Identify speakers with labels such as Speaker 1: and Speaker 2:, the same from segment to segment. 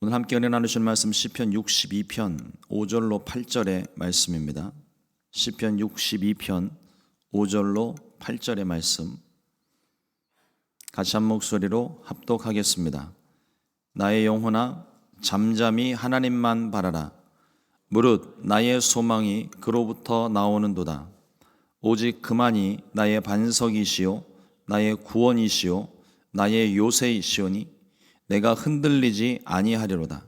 Speaker 1: 오늘 함께 은혜 나누실 말씀 시편 62편 5절로 8절의 말씀입니다. 시편 62편 5절로 8절의 말씀 같이 한 목소리로 합독하겠습니다. 나의 영혼아 잠잠히 하나님만 바라라. 무릇 나의 소망이 그로부터 나오는도다. 오직 그만이 나의 반석이시요 나의 구원이시요 나의 요새이시오니 내가 흔들리지 아니하리로다.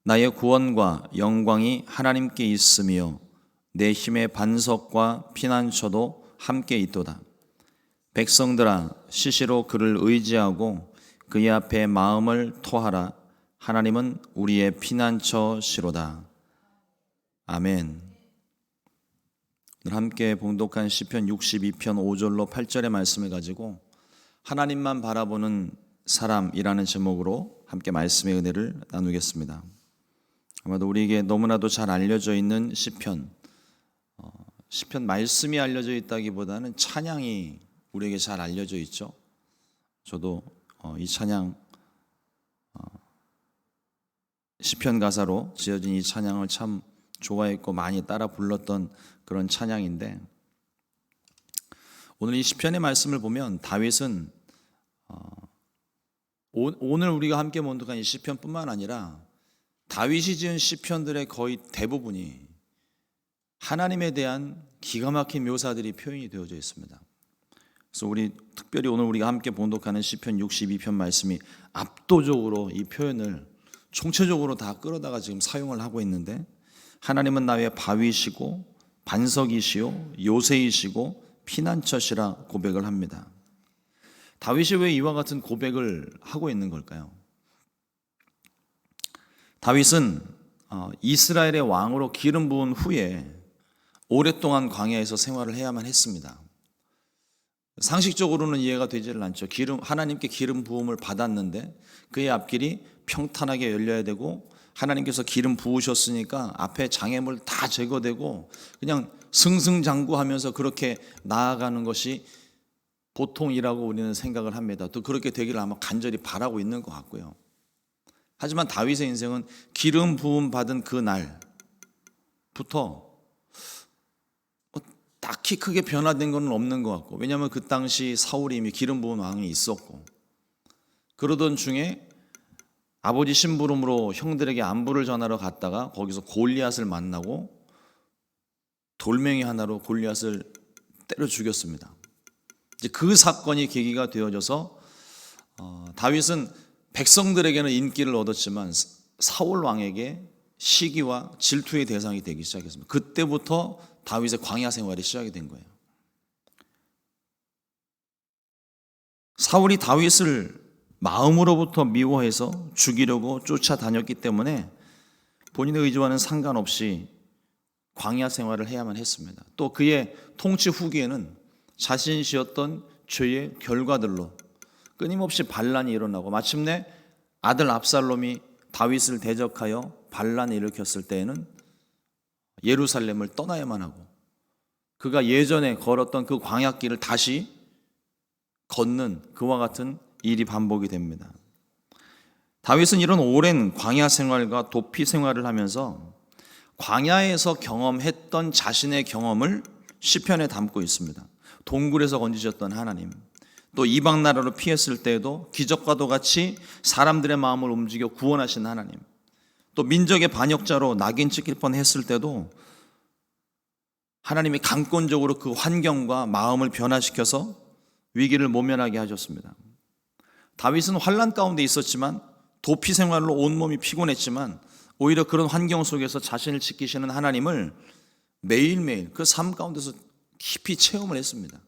Speaker 1: 나의 구원과 영광이 하나님께 있으며 내 힘의 반석과 피난처도 함께 있도다. 백성들아 시시로 그를 의지하고 그의 앞에 마음을 토하라. 하나님은 우리의 피난처시로다. 아멘. 오늘 함께 봉독한 시편 62편 5절로 8절의 말씀을 가지고 하나님만 바라보는 사람이라는 제목으로 함께 말씀의 은혜를 나누겠습니다. 아마도 우리에게 너무나도 잘 알려져 있는 시편 말씀이 알려져 있다기보다는 찬양이 우리에게 잘 알려져 있죠. 저도 이 찬양 시편 가사로 지어진 이 찬양을 참 좋아했고 많이 따라 불렀던 그런 찬양인데, 오늘 이 시편의 말씀을 보면 다윗은 오늘 우리가 함께 봉독한 이 시편뿐만 아니라 다윗이 지은 시편들의 거의 대부분이 하나님에 대한 기가 막힌 묘사들이 표현이 되어져 있습니다. 그래서 특별히 오늘 우리가 함께 봉독하는 시편 62편 말씀이 압도적으로 이 표현을 총체적으로 다 끌어다가 지금 사용을 하고 있는데, 하나님은 나의 바위시고 반석이시요 요새이시고 피난처시라 고백을 합니다. 다윗이 왜 이와 같은 고백을 하고 있는 걸까요? 다윗은 이스라엘의 왕으로 기름 부은 후에 오랫동안 광야에서 생활을 해야만 했습니다. 상식적으로는 이해가 되지를 않죠. 하나님께 기름 부음을 받았는데 그의 앞길이 평탄하게 열려야 되고, 하나님께서 기름 부으셨으니까 앞에 장애물 다 제거되고 그냥 승승장구하면서 그렇게 나아가는 것이 보통이라고 우리는 생각을 합니다. 또 그렇게 되기를 아마 간절히 바라고 있는 것 같고요. 하지만 다윗의 인생은 기름 부음 받은 그 날부터 딱히 크게 변화된 건 없는 것 같고, 왜냐하면 그 당시 사울이 이미 기름 부은 왕이 있었고, 그러던 중에 아버지 심부름으로 형들에게 안부를 전하러 갔다가 거기서 골리앗을 만나고 돌멩이 하나로 골리앗을 때려 죽였습니다. 이제 그 사건이 계기가 되어져서 다윗은 백성들에게는 인기를 얻었지만 사울 왕에게 시기와 질투의 대상이 되기 시작했습니다. 그때부터 다윗의 광야 생활이 시작이 된 거예요. 사울이 다윗을 마음으로부터 미워해서 죽이려고 쫓아다녔기 때문에 본인의 의지와는 상관없이 광야 생활을 해야만 했습니다. 또 그의 통치 후기에는 자신이 지었던 죄의 결과들로 끊임없이 반란이 일어나고, 마침내 아들 압살롬이 다윗을 대적하여 반란을 일으켰을 때에는 예루살렘을 떠나야만 하고, 그가 예전에 걸었던 그 광야길을 다시 걷는 그와 같은 일이 반복이 됩니다. 다윗은 이런 오랜 광야 생활과 도피 생활을 하면서 광야에서 경험했던 자신의 경험을 시편에 담고 있습니다. 동굴에서 건지셨던 하나님, 또 이방 나라로 피했을 때에도 기적과도 같이 사람들의 마음을 움직여 구원하신 하나님, 또 민족의 반역자로 낙인 찍힐 뻔했을 때도 하나님이 강권적으로 그 환경과 마음을 변화시켜서 위기를 모면하게 하셨습니다. 다윗은 환난 가운데 있었지만, 도피 생활로 온몸이 피곤했지만, 오히려 그런 환경 속에서 자신을 지키시는 하나님을 매일매일 그 삶 가운데서 깊이 체험을 했습니다.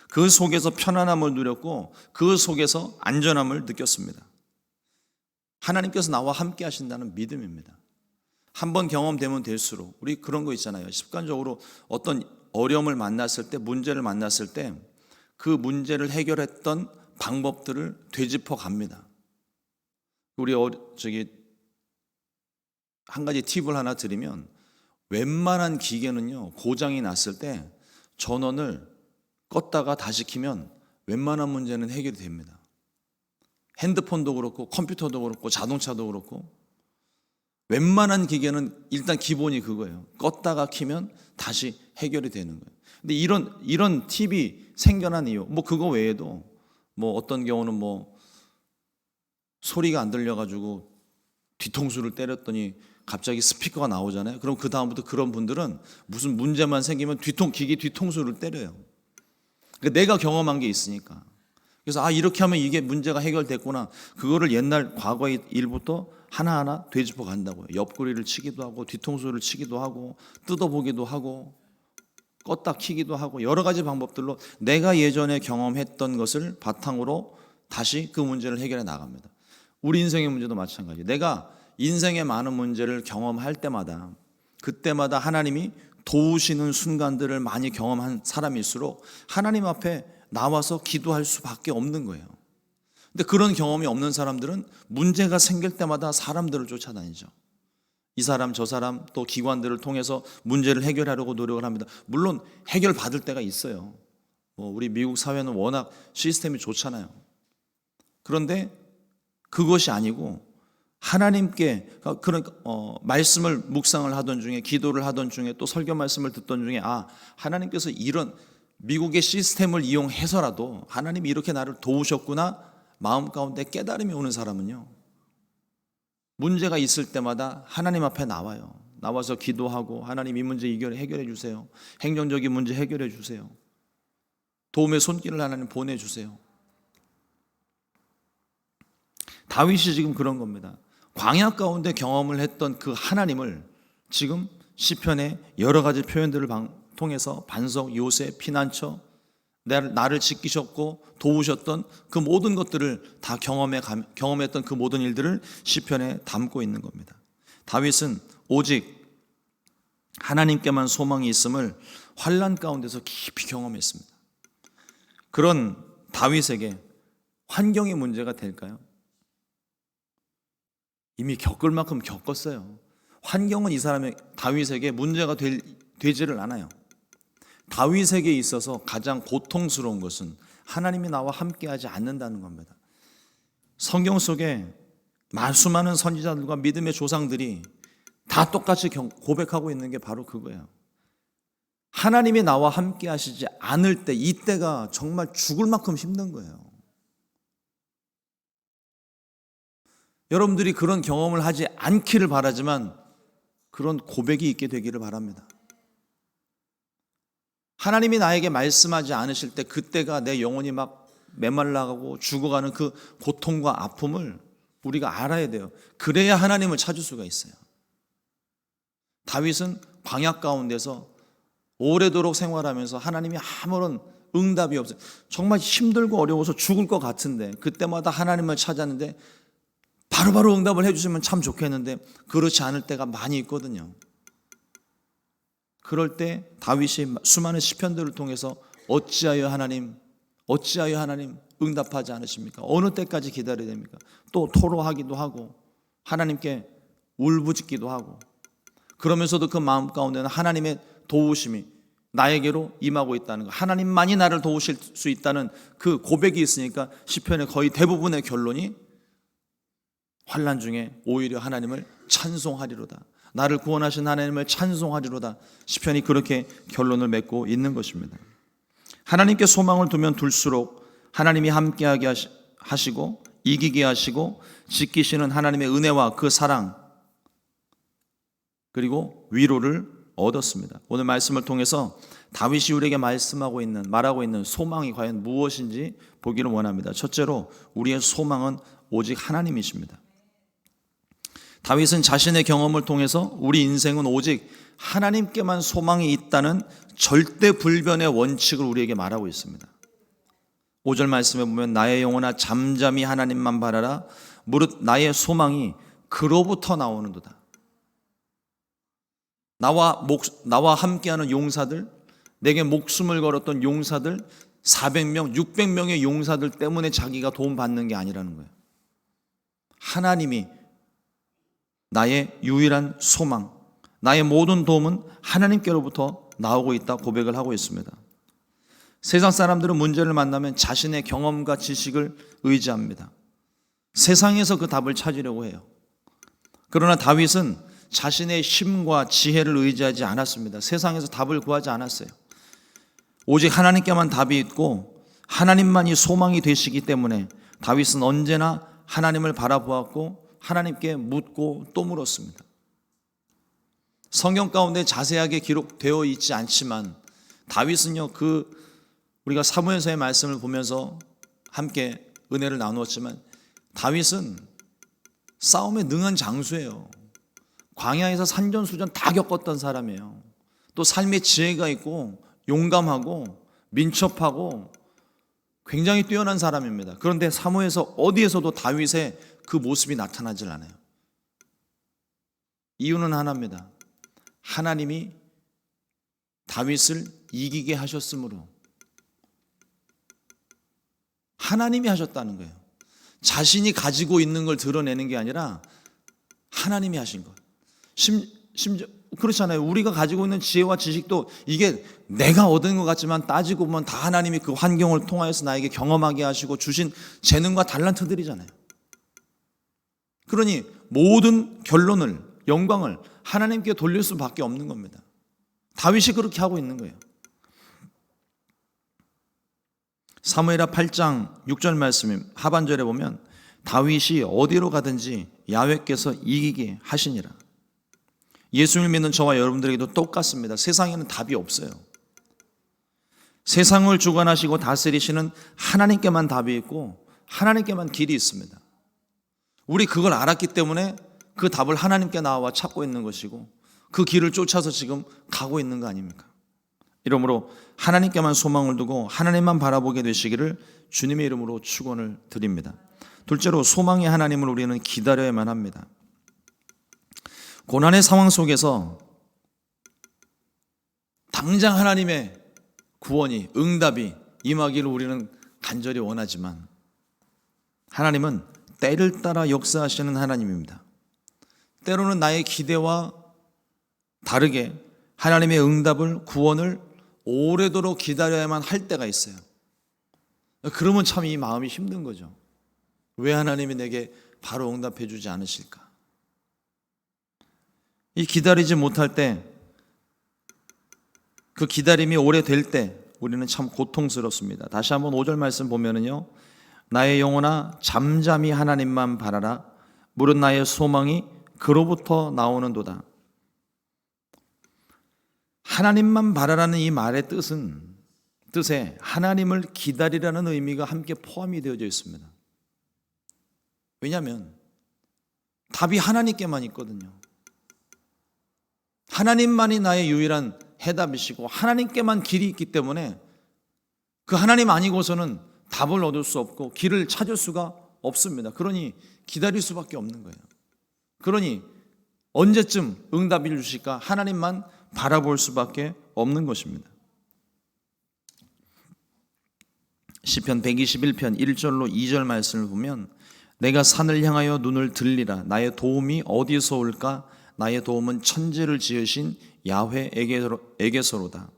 Speaker 1: 그 속에서 편안함을 누렸고 그 속에서 안전함을 느꼈습니다. 하나님께서 나와 함께 하신다는 믿음입니다. 한번 경험되면 될수록, 우리 그런 거 있잖아요. 습관적으로 어떤 어려움을 만났을 때, 문제를 만났을 때 그 문제를 해결했던 방법들을 되짚어 갑니다. 우리 한 가지 팁을 하나 드리면, 웬만한 기계는요 고장이 났을 때 전원을 껐다가 다시 켜면 웬만한 문제는 해결이 됩니다. 핸드폰도 그렇고 컴퓨터도 그렇고 자동차도 그렇고 웬만한 기계는 일단 기본이 그거예요. 껐다가 키면 다시 해결이 되는 거예요. 근데 이런 팁이 생겨난 이유, 뭐 그거 외에도 뭐 어떤 경우는 뭐 소리가 안 들려가지고 뒤통수를 때렸더니 갑자기 스피커가 나오잖아요. 그럼 그 다음부터 그런 분들은 무슨 문제만 생기면 기계 뒤통수를 때려요. 그러니까 내가 경험한 게 있으니까. 그래서 이렇게 하면 이게 문제가 해결됐구나. 그거를 옛날 과거의 일부터 하나하나 되짚어 간다고요. 옆구리를 치기도 하고 뒤통수를 치기도 하고 뜯어보기도 하고 껐다 키기도 하고 여러 가지 방법들로 내가 예전에 경험했던 것을 바탕으로 다시 그 문제를 해결해 나갑니다. 우리 인생의 문제도 마찬가지예요. 내가 인생의 많은 문제를 경험할 때마다 그때마다 하나님이 도우시는 순간들을 많이 경험한 사람일수록 하나님 앞에 나와서 기도할 수밖에 없는 거예요. 근데 그런 경험이 없는 사람들은 문제가 생길 때마다 사람들을 쫓아다니죠. 이 사람 저 사람 또 기관들을 통해서 문제를 해결하려고 노력을 합니다. 물론 해결받을 때가 있어요. 우리 미국 사회는 워낙 시스템이 좋잖아요. 그런데 그것이 아니고 하나님께 말씀을 묵상을 하던 중에 기도를 하던 중에 또 설교 말씀을 듣던 중에 하나님께서 이런 미국의 시스템을 이용해서라도 하나님이 이렇게 나를 도우셨구나 마음 가운데 깨달음이 오는 사람은요, 문제가 있을 때마다 하나님 앞에 나와서 기도하고 하나님 이 문제 해결해 주세요. 행정적인 문제 해결해 주세요. 도움의 손길을 하나님 보내주세요. 다윗이 지금 그런 겁니다. 광야 가운데 경험을 했던 그 하나님을 지금 시편의 여러 가지 표현들을 통해서 반석, 요새, 피난처, 나를 지키셨고 도우셨던 그 모든 것들을 다 경험했던 그 모든 일들을 시편에 담고 있는 겁니다. 다윗은 오직 하나님께만 소망이 있음을 환난 가운데서 깊이 경험했습니다. 그런 다윗에게 환경이 문제가 될까요? 이미 겪을 만큼 겪었어요. 환경은 이 사람의 다윗에게 문제가 되지를 않아요. 다윗에게 있어서 가장 고통스러운 것은 하나님이 나와 함께하지 않는다는 겁니다. 성경 속에 수많은 선지자들과 믿음의 조상들이 다 똑같이 고백하고 있는 게 바로 그거예요. 하나님이 나와 함께 하시지 않을 때, 이때가 정말 죽을 만큼 힘든 거예요. 여러분들이 그런 경험을 하지 않기를 바라지만 그런 고백이 있게 되기를 바랍니다. 하나님이 나에게 말씀하지 않으실 때 그때가 내 영혼이 막 메말라가고 죽어가는 그 고통과 아픔을 우리가 알아야 돼요. 그래야 하나님을 찾을 수가 있어요. 다윗은 광야 가운데서 오래도록 생활하면서 하나님이 아무런 응답이 없어요. 정말 힘들고 어려워서 죽을 것 같은데 그때마다 하나님을 찾았는데 바로바로 응답을 해주시면 참 좋겠는데 그렇지 않을 때가 많이 있거든요. 그럴 때 다윗이 수많은 시편들을 통해서 어찌하여 하나님 응답하지 않으십니까? 어느 때까지 기다려야 됩니까? 또 토로하기도 하고 하나님께 울부짖기도 하고 그러면서도 그 마음 가운데는 하나님의 도우심이 나에게로 임하고 있다는 것, 하나님만이 나를 도우실 수 있다는 그 고백이 있으니까 시편의 거의 대부분의 결론이 환난 중에 오히려 하나님을 찬송하리로다, 나를 구원하신 하나님을 찬송하리로다, 시편이 그렇게 결론을 맺고 있는 것입니다. 하나님께 소망을 두면 둘수록 하나님이 함께하게 하시고 이기게 하시고 지키시는 하나님의 은혜와 그 사랑 그리고 위로를 얻었습니다. 오늘 말씀을 통해서 다윗이 우리에게 말하고 있는 소망이 과연 무엇인지 보기를 원합니다. 첫째로 우리의 소망은 오직 하나님이십니다. 다윗은 자신의 경험을 통해서 우리 인생은 오직 하나님께만 소망이 있다는 절대 불변의 원칙을 우리에게 말하고 있습니다. 5절 말씀에 보면 나의 영혼아 잠잠히 하나님만 바라라 무릇 나의 소망이 그로부터 나오는도다. 나와 함께하는 용사들, 내게 목숨을 걸었던 용사들 400명, 600명의 용사들 때문에 자기가 도움받는 게 아니라는 거예요. 하나님이 나의 유일한 소망, 나의 모든 도움은 하나님께로부터 나오고 있다 고백을 하고 있습니다. 세상 사람들은 문제를 만나면 자신의 경험과 지식을 의지합니다. 세상에서 그 답을 찾으려고 해요. 그러나 다윗은 자신의 힘과 지혜를 의지하지 않았습니다. 세상에서 답을 구하지 않았어요. 오직 하나님께만 답이 있고 하나님만이 소망이 되시기 때문에 다윗은 언제나 하나님을 바라보았고 하나님께 묻고 또 물었습니다. 성경 가운데 자세하게 기록되어 있지 않지만 다윗은요, 우리가 사무엘서의 말씀을 보면서 함께 은혜를 나누었지만 다윗은 싸움에 능한 장수예요. 광야에서 산전수전 다 겪었던 사람이에요. 또 삶의 지혜가 있고 용감하고 민첩하고 굉장히 뛰어난 사람입니다. 그런데 사무엘서 어디에서도 다윗의 그 모습이 나타나질 않아요. 이유는 하나입니다. 하나님이 다윗을 이기게 하셨으므로, 하나님이 하셨다는 거예요. 자신이 가지고 있는 걸 드러내는 게 아니라 하나님이 하신 것. 심지어 그렇잖아요. 우리가 가지고 있는 지혜와 지식도 이게 내가 얻은 것 같지만 따지고 보면 다 하나님이 그 환경을 통하여서 나에게 경험하게 하시고 주신 재능과 달란트들이잖아요. 그러니 모든 결론을, 영광을 하나님께 돌릴 수밖에 없는 겁니다. 다윗이 그렇게 하고 있는 거예요. 사무엘하 8장 6절 말씀 하반절에 보면 다윗이 어디로 가든지 야훼께서 이기게 하시니라. 예수를 믿는 저와 여러분들에게도 똑같습니다. 세상에는 답이 없어요. 세상을 주관하시고 다스리시는 하나님께만 답이 있고 하나님께만 길이 있습니다. 우리 그걸 알았기 때문에 그 답을 하나님께 나와 찾고 있는 것이고 그 길을 쫓아서 지금 가고 있는 거 아닙니까? 이러므로 하나님께만 소망을 두고 하나님만 바라보게 되시기를 주님의 이름으로 축원을 드립니다. 둘째로 소망의 하나님을 우리는 기다려야만 합니다. 고난의 상황 속에서 당장 하나님의 구원이, 응답이 임하기를 우리는 간절히 원하지만 하나님은 때를 따라 역사하시는 하나님입니다. 때로는 나의 기대와 다르게 하나님의 응답을, 구원을 오래도록 기다려야만 할 때가 있어요. 그러면 참 이 마음이 힘든 거죠. 왜 하나님이 내게 바로 응답해 주지 않으실까? 이 기다리지 못할 때, 그 기다림이 오래될 때 우리는 참 고통스럽습니다. 다시 한번 5절 말씀 보면은요, 나의 영혼아 잠잠히 하나님만 바라라. 무릇 나의 소망이 그로부터 나오는도다. 하나님만 바라라는 이 말의 뜻에 하나님을 기다리라는 의미가 함께 포함이 되어져 있습니다. 왜냐하면 답이 하나님께만 있거든요. 하나님만이 나의 유일한 해답이시고 하나님께만 길이 있기 때문에 그 하나님 아니고서는 답을 얻을 수 없고 길을 찾을 수가 없습니다. 그러니 기다릴 수밖에 없는 거예요. 그러니 언제쯤 응답이 주실까 하나님만 바라볼 수밖에 없는 것입니다. 시편 121편 1절로 2절 말씀을 보면 내가 산을 향하여 눈을 들리라. 나의 도움이 어디서 올까? 나의 도움은 천지를 지으신 야훼에게서로다.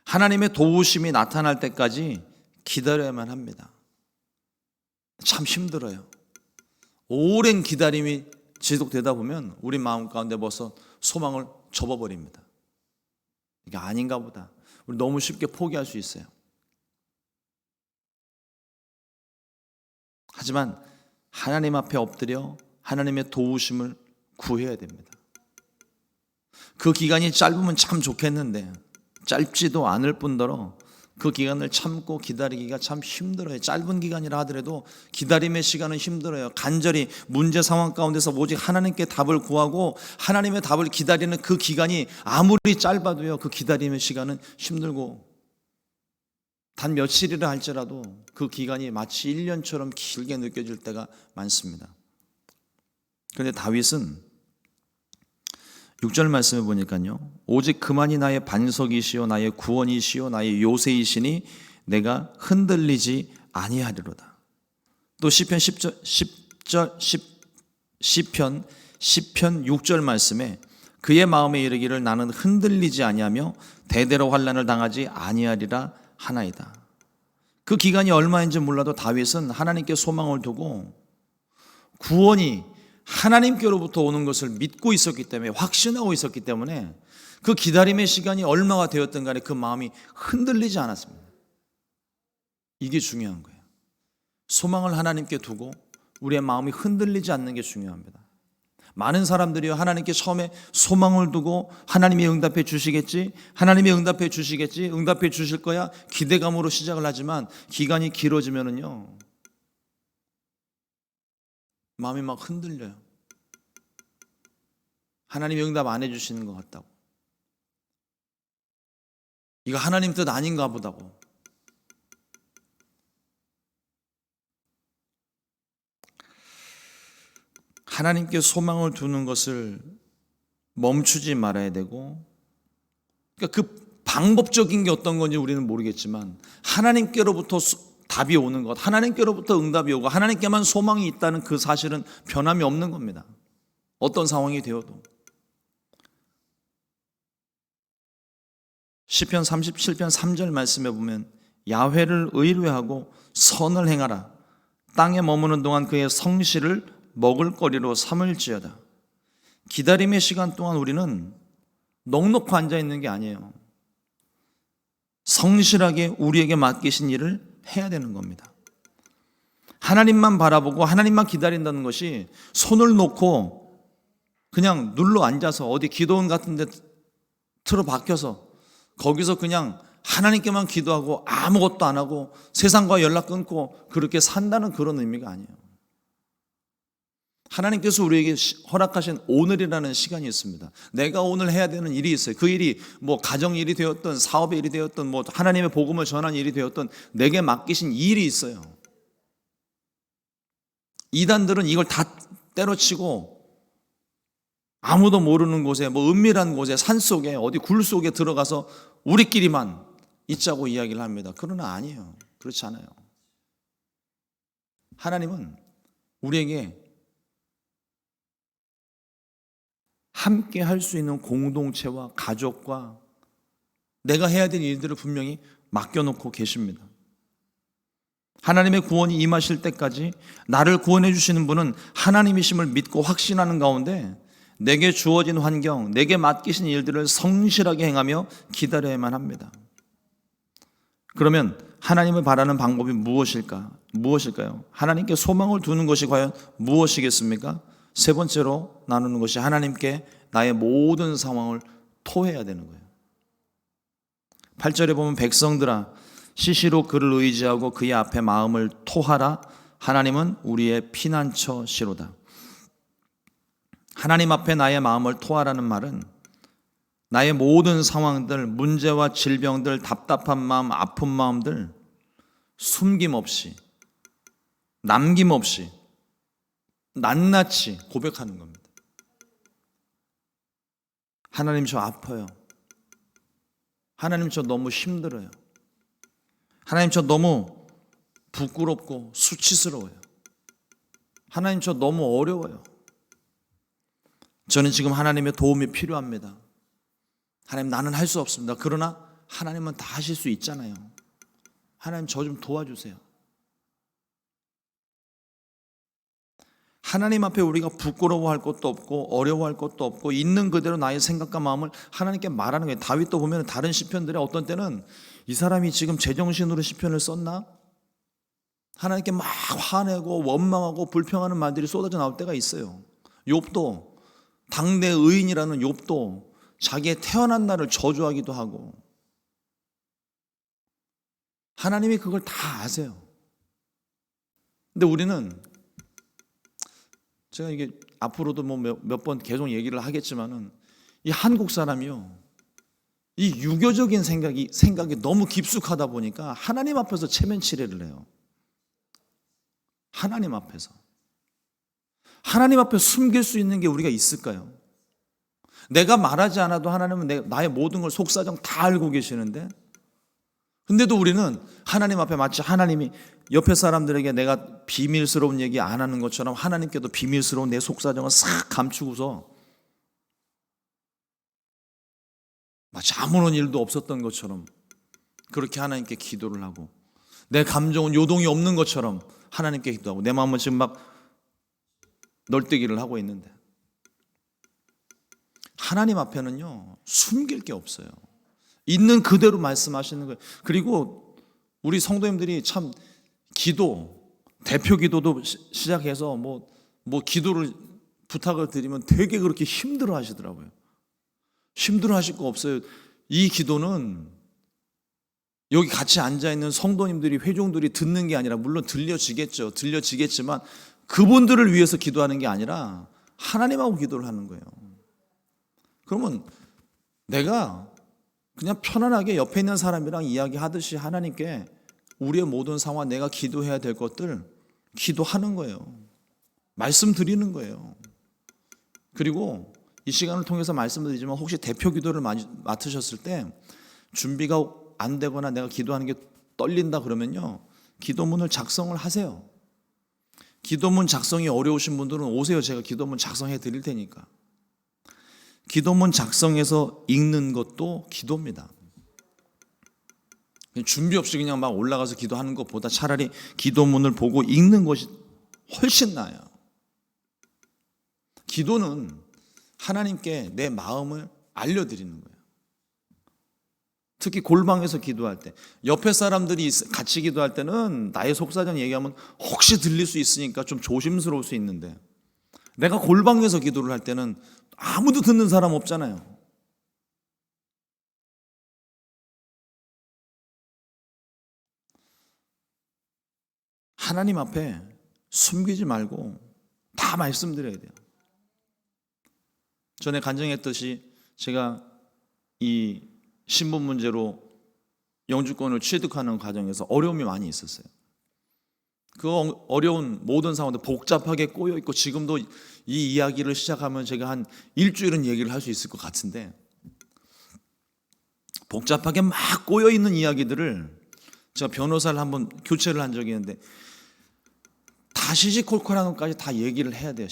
Speaker 1: 하나님의 도우심이 나타날 때까지 기다려야만 합니다. 참 힘들어요. 오랜 기다림이 지속되다 보면 우리 마음 가운데 벌써 소망을 접어버립니다. 이게 아닌가 보다. 우리 너무 쉽게 포기할 수 있어요. 하지만 하나님 앞에 엎드려 하나님의 도우심을 구해야 됩니다. 그 기간이 짧으면 참 좋겠는데 짧지도 않을 뿐더러 그 기간을 참고 기다리기가 참 힘들어요. 짧은 기간이라 하더라도 기다림의 시간은 힘들어요. 간절히 문제 상황 가운데서 오직 하나님께 답을 구하고 하나님의 답을 기다리는 그 기간이 아무리 짧아도요, 그 기다림의 시간은 힘들고 단 며칠이라 할지라도 그 기간이 마치 1년처럼 길게 느껴질 때가 많습니다. 그런데 다윗은 6절 말씀을 보니까요, 오직 그만이 나의 반석이시요 나의 구원이시요 나의 요새이시니 내가 흔들리지 아니하리로다. 또 시편 6절 말씀에 그의 마음에 이르기를 나는 흔들리지 아니하며 대대로 환난을 당하지 아니하리라 하나이다. 그 기간이 얼마인지 몰라도 다윗은 하나님께 소망을 두고 구원이 하나님께로부터 오는 것을 믿고 있었기 때문에, 확신하고 있었기 때문에 그 기다림의 시간이 얼마가 되었든 간에 그 마음이 흔들리지 않았습니다. 이게 중요한 거예요. 소망을 하나님께 두고 우리의 마음이 흔들리지 않는 게 중요합니다. 많은 사람들이요, 하나님께 처음에 소망을 두고 하나님이 응답해 주시겠지, 하나님이 응답해 주시겠지, 응답해 주실 거야 기대감으로 시작을 하지만 기간이 길어지면은요 마음이 막 흔들려요. 하나님이 응답 안 해주시는 것 같다고, 이거 하나님 뜻 아닌가 보다고. 하나님께 소망을 두는 것을 멈추지 말아야 되고, 그러니까 그 방법적인 게 어떤 건지 우리는 모르겠지만 하나님께로부터 답이 오는 것, 하나님께로부터 응답이 오고 하나님께만 소망이 있다는 그 사실은 변함이 없는 겁니다. 어떤 상황이 되어도. 시편 37편 3절 말씀에 보면 야훼를 의뢰하고 선을 행하라. 땅에 머무는 동안 그의 성실을 먹을거리로 삼을지어다. 기다림의 시간 동안 우리는 넉넉히 앉아있는 게 아니에요. 성실하게 우리에게 맡기신 일을 해야 되는 겁니다. 하나님만 바라보고 하나님만 기다린다는 것이 손을 놓고 그냥 눌러 앉아서 어디 기도원 같은 데 틀어박혀서 거기서 그냥 하나님께만 기도하고 아무것도 안 하고 세상과 연락 끊고 그렇게 산다는 그런 의미가 아니에요. 하나님께서 우리에게 허락하신 오늘이라는 시간이 있습니다. 내가 오늘 해야 되는 일이 있어요. 그 일이 뭐 가정일이 되었던, 사업의 일이 되었던, 뭐 하나님의 복음을 전하는 일이 되었던, 내게 맡기신 일이 있어요. 이단들은 이걸 다 때려치고 아무도 모르는 곳에, 뭐 은밀한 곳에, 산속에, 어디 굴 속에 들어가서 우리끼리만 있자고 이야기를 합니다. 그러나 아니에요. 그렇지 않아요. 하나님은 우리에게 함께 할 수 있는 공동체와 가족과 내가 해야 될 일들을 분명히 맡겨놓고 계십니다. 하나님의 구원이 임하실 때까지 나를 구원해 주시는 분은 하나님이심을 믿고 확신하는 가운데 내게 주어진 환경, 내게 맡기신 일들을 성실하게 행하며 기다려야만 합니다. 그러면 하나님을 바라는 방법이 무엇일까요? 하나님께 소망을 두는 것이 과연 무엇이겠습니까? 세 번째로 나누는 것이 하나님께 나의 모든 상황을 토해야 되는 거예요. 8절에 보면 백성들아 시시로 그를 의지하고 그의 앞에 마음을 토하라. 하나님은 우리의 피난처시로다. 하나님 앞에 나의 마음을 토하라는 말은 나의 모든 상황들, 문제와 질병들, 답답한 마음, 아픈 마음들 숨김없이, 남김없이 낱낱이 고백하는 겁니다. 하나님 저 아파요. 하나님 저 너무 힘들어요. 하나님 저 너무 부끄럽고 수치스러워요. 하나님 저 너무 어려워요. 저는 지금 하나님의 도움이 필요합니다. 하나님 나는 할 수 없습니다. 그러나 하나님은 다 하실 수 있잖아요. 하나님 저 좀 도와주세요. 하나님 앞에 우리가 부끄러워할 것도 없고 어려워할 것도 없고 있는 그대로 나의 생각과 마음을 하나님께 말하는 거예요. 다윗도 보면 다른 시편들에 어떤 때는 이 사람이 지금 제정신으로 시편을 썼나? 하나님께 막 화내고 원망하고 불평하는 말들이 쏟아져 나올 때가 있어요. 욥도, 당대 의인이라는 욥도 자기의 태어난 날을 저주하기도 하고, 하나님이 그걸 다 아세요. 근데 우리는, 제가 이게 앞으로도 뭐 몇 번 계속 얘기를 하겠지만은 이 한국 사람이요, 이 유교적인 생각이 너무 깊숙하다 보니까 하나님 앞에서 체면치레를 해요. 하나님 앞에서 숨길 수 있는 게 우리가 있을까요? 내가 말하지 않아도 하나님은 나의 모든 걸 속사정 다 알고 계시는데, 근데도 우리는 하나님 앞에 마치 하나님이 옆에 사람들에게 내가 비밀스러운 얘기 안 하는 것처럼 하나님께도 비밀스러운 내 속사정을 싹 감추고서 마치 아무런 일도 없었던 것처럼 그렇게 하나님께 기도를 하고, 내 감정은 요동이 없는 것처럼 하나님께 기도하고 내 마음은 지금 막 널뛰기를 하고 있는데 하나님 앞에는요 숨길 게 없어요. 있는 그대로 말씀하시는 거예요. 그리고 우리 성도님들이 참 기도, 대표 기도도 시작해서 뭐 기도를 부탁을 드리면 되게 그렇게 힘들어 하시더라고요. 힘들어 하실 거 없어요. 이 기도는 여기 같이 앉아있는 성도님들이, 회종들이 듣는 게 아니라, 물론 들려지겠지만 그분들을 위해서 기도하는 게 아니라 하나님하고 기도를 하는 거예요. 그러면 내가 그냥 편안하게 옆에 있는 사람이랑 이야기하듯이 하나님께 우리의 모든 상황, 내가 기도해야 될 것들 기도하는 거예요. 말씀드리는 거예요. 그리고 이 시간을 통해서 말씀드리지만 혹시 대표 기도를 맡으셨을 때 준비가 안 되거나 내가 기도하는 게 떨린다 그러면요, 기도문을 작성을 하세요. 기도문 작성이 어려우신 분들은 오세요. 제가 기도문 작성해 드릴 테니까. 기도문 작성해서 읽는 것도 기도입니다. 준비 없이 그냥 막 올라가서 기도하는 것보다 차라리 기도문을 보고 읽는 것이 훨씬 나아요. 기도는 하나님께 내 마음을 알려드리는 거예요. 특히 골방에서 기도할 때, 옆에 사람들이 같이 기도할 때는 나의 속사정 얘기하면 혹시 들릴 수 있으니까 좀 조심스러울 수 있는데, 내가 골방에서 기도를 할 때는 아무도 듣는 사람 없잖아요. 하나님 앞에 숨기지 말고 다 말씀드려야 돼요. 전에 간증했듯이 제가 이 신분 문제로 영주권을 취득하는 과정에서 어려움이 많이 있었어요. 그 어려운 모든 상황들 복잡하게 꼬여 있고, 지금도 이 이야기를 시작하면 제가 한 일주일은 얘기를 할 수 있을 것 같은데, 복잡하게 막 꼬여 있는 이야기들을 제가 변호사를 한번 교체를 한 적이 있는데 다 시시콜콜한 것까지 다 얘기를 해야 돼요.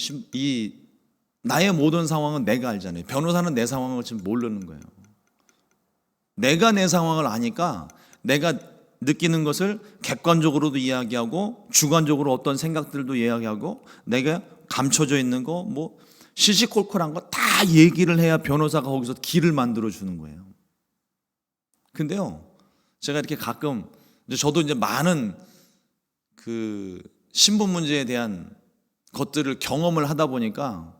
Speaker 1: 나의 모든 상황은 내가 알잖아요. 변호사는 내 상황을 지금 모르는 거예요. 내가 내 상황을 아니까 내가 느끼는 것을 객관적으로도 이야기하고 주관적으로 어떤 생각들도 이야기하고 내가 감춰져 있는 거 뭐 시시콜콜한 거 다 얘기를 해야 변호사가 거기서 길을 만들어 주는 거예요. 근데요, 제가 이렇게 가끔 저도 이제 많은 그 신분 문제에 대한 것들을 경험을 하다 보니까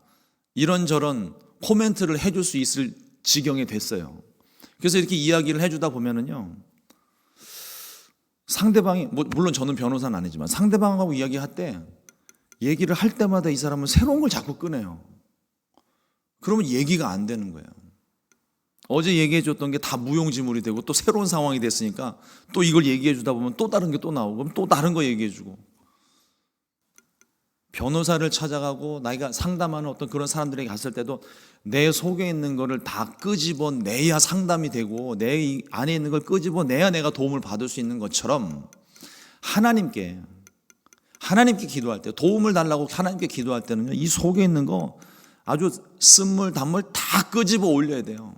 Speaker 1: 이런저런 코멘트를 해줄 수 있을 지경이 됐어요. 그래서 이렇게 이야기를 해주다 보면은요, 상대방이 물론 저는 변호사는 아니지만 상대방하고 이야기할 때 얘기를 할 때마다 이 사람은 새로운 걸 자꾸 꺼내요. 그러면 얘기가 안 되는 거예요. 어제 얘기해 줬던 게 다 무용지물이 되고 또 새로운 상황이 됐으니까 또 이걸 얘기해 주다 보면 또 다른 게 또 나오고 그럼 또 다른 거 얘기해 주고, 변호사를 찾아가고 나이가 상담하는 어떤 그런 사람들에게 갔을 때도 내 속에 있는 거를 다 끄집어내야 상담이 되고 내 안에 있는 걸 끄집어내야 내가 도움을 받을 수 있는 것처럼 하나님께 기도할 때, 도움을 달라고 하나님께 기도할 때는요, 이 속에 있는 거 아주 쓴물 단물 다 끄집어 올려야 돼요.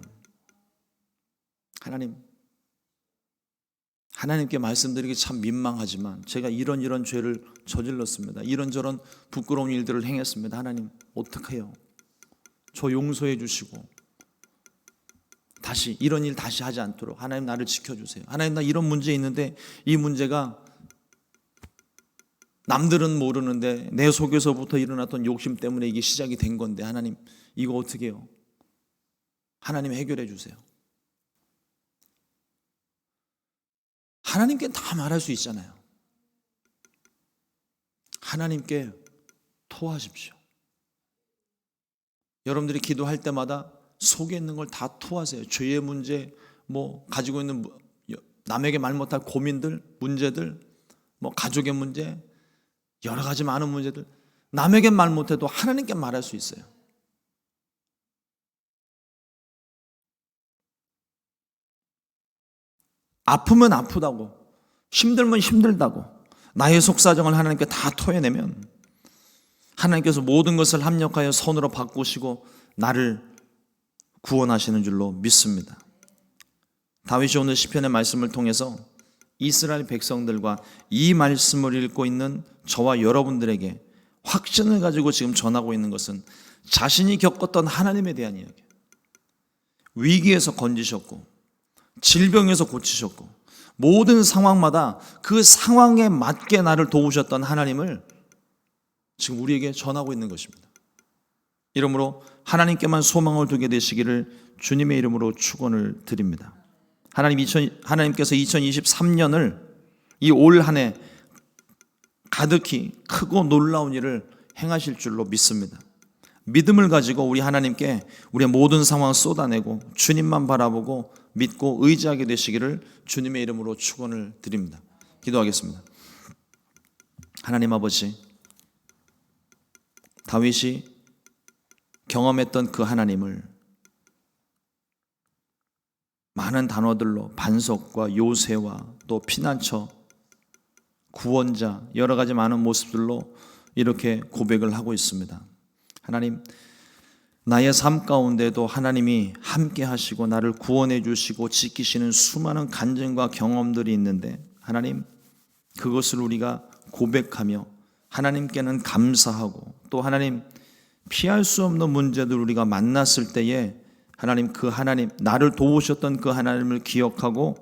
Speaker 1: 하나님께 말씀드리기 참 민망하지만 제가 이런 죄를 저질렀습니다. 이런저런 부끄러운 일들을 행했습니다. 하나님 어떡해요? 저 용서해 주시고 다시 이런 일 다시 하지 않도록 하나님 나를 지켜주세요. 하나님 나 이런 문제 있는데 이 문제가 남들은 모르는데 내 속에서부터 일어났던 욕심 때문에 이게 시작이 된 건데 하나님 이거 어떻게 해요? 하나님 해결해 주세요. 하나님께 다 말할 수 있잖아요. 하나님께 토하십시오. 여러분들이 기도할 때마다 속에 있는 걸 다 토하세요. 죄의 문제, 가지고 있는 남에게 말 못할 고민들, 문제들, 가족의 문제, 여러 가지 많은 문제들, 남에게 말 못해도 하나님께 말할 수 있어요. 아프면 아프다고, 힘들면 힘들다고 나의 속사정을 하나님께 다 토해내면 하나님께서 모든 것을 합력하여 선으로 바꾸시고 나를 구원하시는 줄로 믿습니다. 다윗이 오늘 시편의 말씀을 통해서 이스라엘 백성들과 이 말씀을 읽고 있는 저와 여러분들에게 확신을 가지고 지금 전하고 있는 것은 자신이 겪었던 하나님에 대한 이야기예요. 위기에서 건지셨고 질병에서 고치셨고 모든 상황마다 그 상황에 맞게 나를 도우셨던 하나님을 지금 우리에게 전하고 있는 것입니다. 이러므로 하나님께만 소망을 두게 되시기를 주님의 이름으로 축원을 드립니다. 하나님께서 2023년을 이 올 한 해 가득히 크고 놀라운 일을 행하실 줄로 믿습니다. 믿음을 가지고 우리 하나님께 우리의 모든 상황 쏟아내고 주님만 바라보고 믿고 의지하게 되시기를 주님의 이름으로 축원을 드립니다. 기도하겠습니다. 하나님 아버지, 다윗이 경험했던 그 하나님을 많은 단어들로 반석과 요새와 또 피난처, 구원자, 여러 가지 많은 모습들로 이렇게 고백을 하고 있습니다. 하나님, 나의 삶 가운데도 하나님이 함께 하시고 나를 구원해 주시고 지키시는 수많은 간증과 경험들이 있는데 하나님, 그것을 우리가 고백하며 하나님께는 감사하고 또 하나님, 피할 수 없는 문제들 우리가 만났을 때에 하나님, 그 하나님, 나를 도우셨던 그 하나님을 기억하고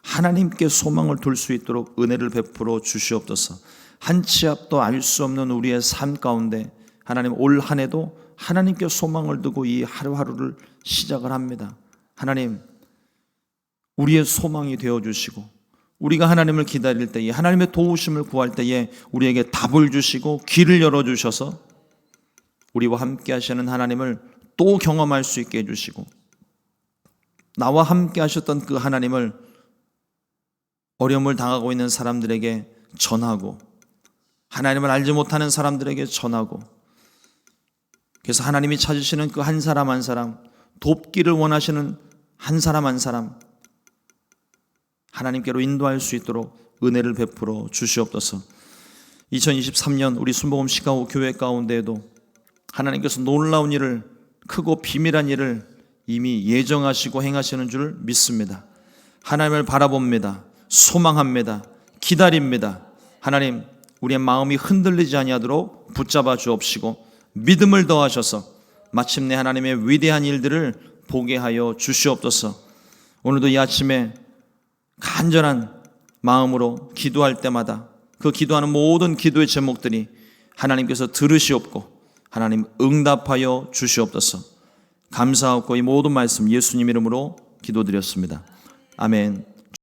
Speaker 1: 하나님께 소망을 둘 수 있도록 은혜를 베풀어 주시옵소서. 한 치 앞도 알 수 없는 우리의 삶 가운데 하나님, 올 한 해도 하나님께 소망을 두고 이 하루하루를 시작을 합니다. 하나님, 우리의 소망이 되어주시고 우리가 하나님을 기다릴 때에 하나님의 도우심을 구할 때에 우리에게 답을 주시고 길을 열어주셔서 우리와 함께 하시는 하나님을 또 경험할 수 있게 해주시고 나와 함께 하셨던 그 하나님을 어려움을 당하고 있는 사람들에게 전하고 하나님을 알지 못하는 사람들에게 전하고 그래서 하나님이 찾으시는 그 한 사람 한 사람, 돕기를 원하시는 한 사람 한 사람 하나님께로 인도할 수 있도록 은혜를 베풀어 주시옵소서. 2023년 우리 순복음 시카고 교회 가운데에도 하나님께서 놀라운 일을, 크고 비밀한 일을 이미 예정하시고 행하시는 줄 믿습니다. 하나님을 바라봅니다. 소망합니다. 기다립니다. 하나님, 우리의 마음이 흔들리지 아니하도록 붙잡아 주옵시고 믿음을 더하셔서 마침내 하나님의 위대한 일들을 보게 하여 주시옵소서. 오늘도 이 아침에 간절한 마음으로 기도할 때마다 그 기도하는 모든 기도의 제목들이 하나님께서 들으시옵고 하나님 응답하여 주시옵소서. 감사하고 이 모든 말씀 예수님 이름으로 기도드렸습니다. 아멘.